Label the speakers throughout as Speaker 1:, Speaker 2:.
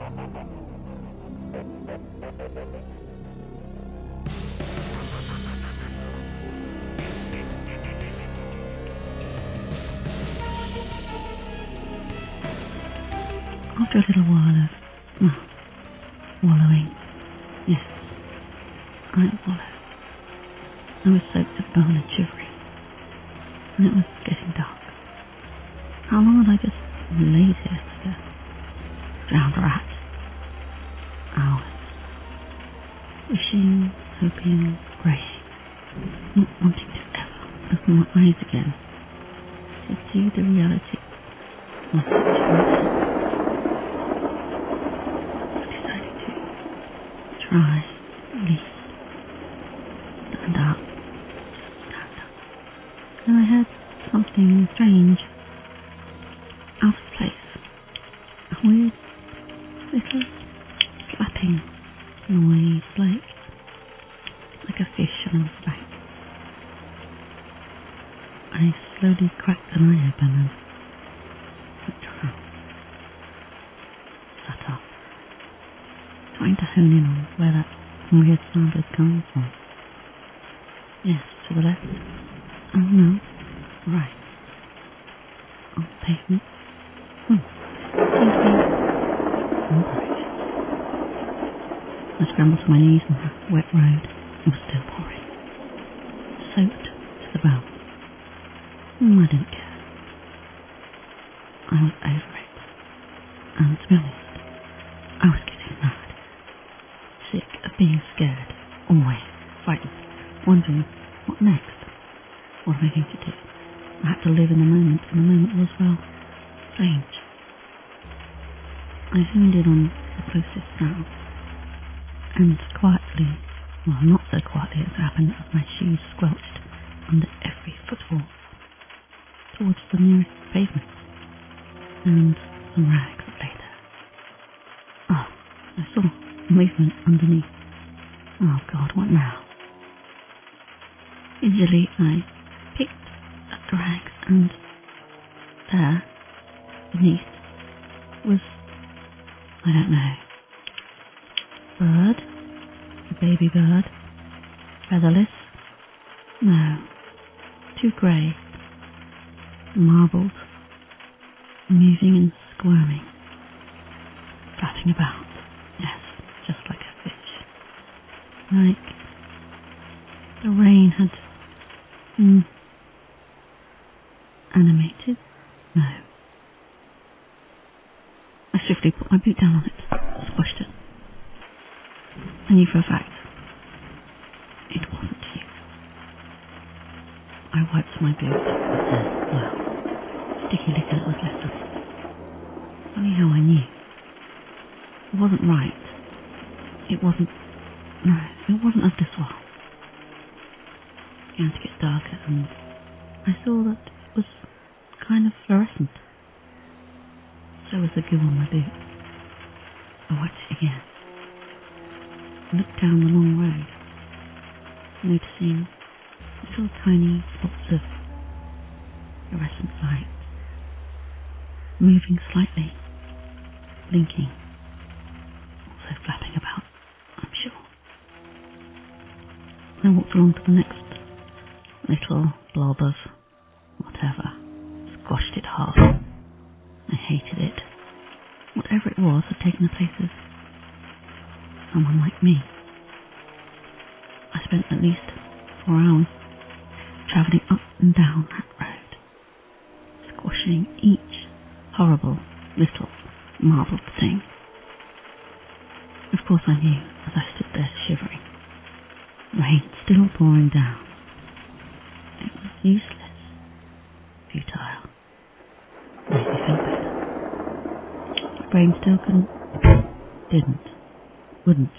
Speaker 1: After a little while of wallowing, yes, I wallowed. I was soaked to the bone and shivering, and it was getting dark. How long had I just laid here like a drowned rat? Hours. Wishing, hoping, praying, not wanting to ever open my eyes again to see the reality of my situation. Try, at least, stand up, and I heard something strange, out of place, a weird little flapping noise, like a fish on its back. I slowly cracked an eye open and looked around, sat up, trying to hone in on where that weird sound was coming from. Yes, to the left. Oh no, right. On the pavement. Seems to be right. I scrambled to my knees on the wet road. It was still pouring, soaked to the bone. I didn't care. I was over it. And to be honest, I was getting mad. Sick of being scared, always frightened, wondering, what next? What am I going to do? I had to live in the moment, and the moment was, well, strange. I zoomed in on the closest sound, and quietly, well, not so quietly as it happened, as my shoes squelched under every footfall towards the nearest pavement, and some rags that lay there. Oh, I saw movement underneath. Oh God, what now? Gingerly I picked at the rags, and there, beneath, was, I don't know, bird, a baby bird, featherless, no, too grey, marbled, moving and squirming, flapping about, yes, just like a fish, like the rain had animated, no. I swiftly put my boot down on it, squashed it. I knew for a fact it wasn't you. I wiped my boot with the, sticky liquor that was left on it. Funny how I knew. It wasn't right. It wasn't of this world. It began to get darker, and I saw that it was kind of fluorescent. So was the goo on my boot. I wiped it again. I looked down the long road, noticing little tiny spots of fluorescent light, moving slightly, blinking, also flapping about, I'm sure. I walked along to the next little blob of whatever, squashed it hard. I hated it. Whatever it was had taken the place of someone like me. I spent at least 4 hours travelling up and down that road, squashing each horrible little marbled thing. Of course I knew as I stood there shivering, rain still pouring down. It was useless, futile, made me feel better. My brain still wouldn't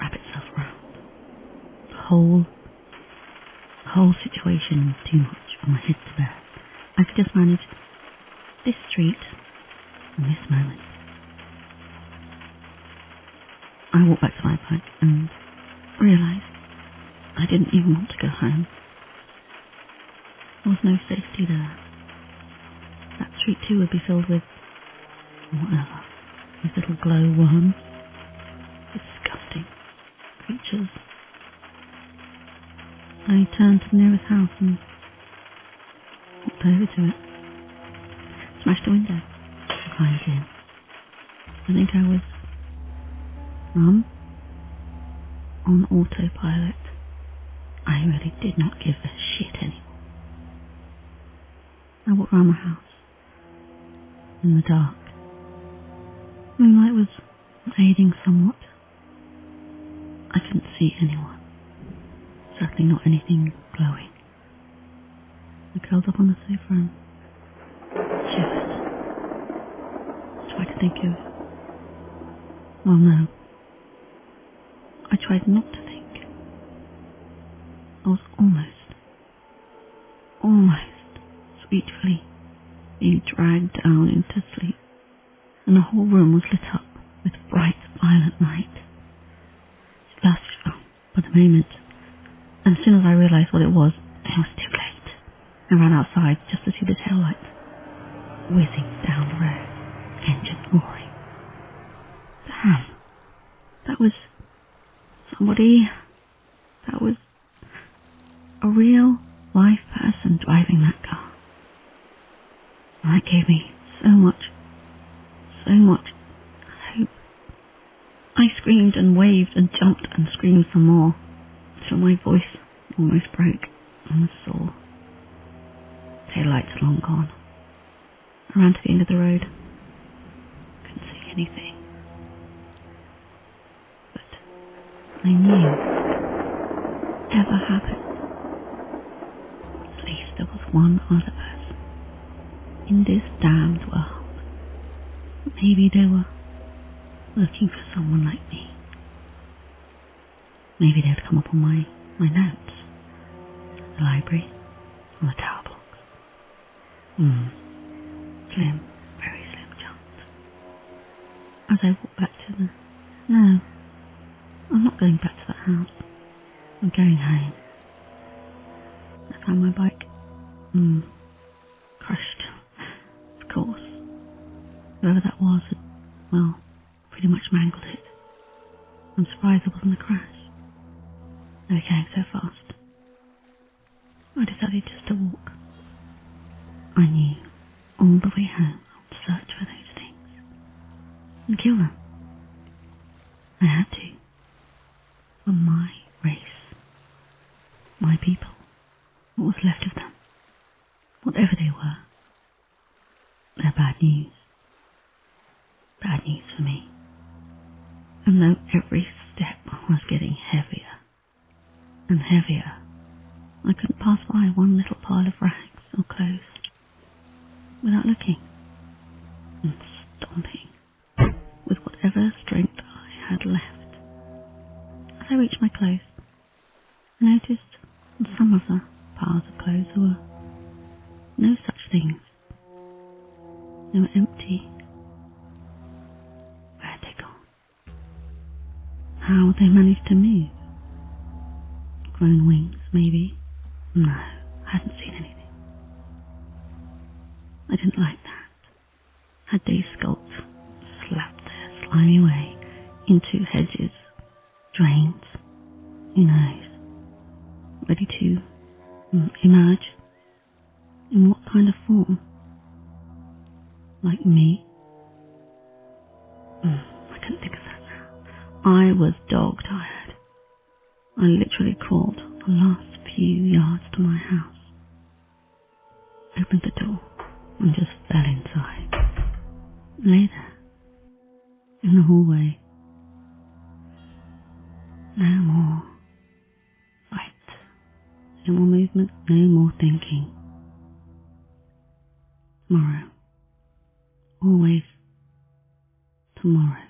Speaker 1: wrap itself around. The whole situation was too much for my head to bear. I could just manage this street and this moment. I walked back to my bike and realised I didn't even want to go home. There was no safety there. That street too would be filled with whatever. These little glow worms. Disgusting creatures. I turned to the nearest house and walked over to it. Smashed the window. Climbed in. I think I was on autopilot. I really did not give a shit anymore. I walked around the house in the dark. Moonlight was aiding somewhat. I couldn't see anyone. Certainly not anything glowing. I curled up on the sofa and shivered. Tried to think of... Well, no. I tried not to think. I was almost sweetly being dragged down into sleep, and the whole room was lit up with bright, violent light. It lasted for the moment, and as soon as I realised what it was too late. I ran outside just to see the taillights whizzing down the road, engine roaring. Damn, that was somebody. That was a real live person driving that car. And that gave me so much hope. I screamed and waved and jumped and screamed some more, till my voice almost broke and was sore. Taillights had long gone. I ran to the end of the road. Couldn't see anything. But I knew whatever happened, at least there was one other person in this damned world. Maybe they were looking for someone like me. Maybe they'd come up on my notes. The library, on the tower blocks. Slim, very slim chance. As I walked back to the... No, I'm not going back to that house. I'm going home. I found my bike. Crushed. Of course. Whoever that was had, well, pretty much mangled it. I'm surprised there wasn't a crash. They were going so fast. I decided just to walk. I knew all the way home I would search for those things and kill them. I had to. For my race. My people. What was left of them. Whatever they were. They're bad news. Bad news for me. And though every step was getting heavier and heavier, I couldn't pass by one little pile of rags or clothes without looking and stomping with whatever strength I had left. As I reached my clothes, I noticed on some of the piles of clothes there were no such things. They were empty. Where had they gone? How had they managed to move? Grown wings, maybe? No, I hadn't seen anything. I didn't like that. Had these skulks slapped their slimy way into hedges, drains, who knows, ready to emerge? In what kind of form? Like me? I couldn't think of that now. I was dog tired. I literally crawled the last few yards to my house, opened the door and just fell inside. Lay there, in the hallway. No more fight, no more movement, no more thinking. Tomorrow, always tomorrow.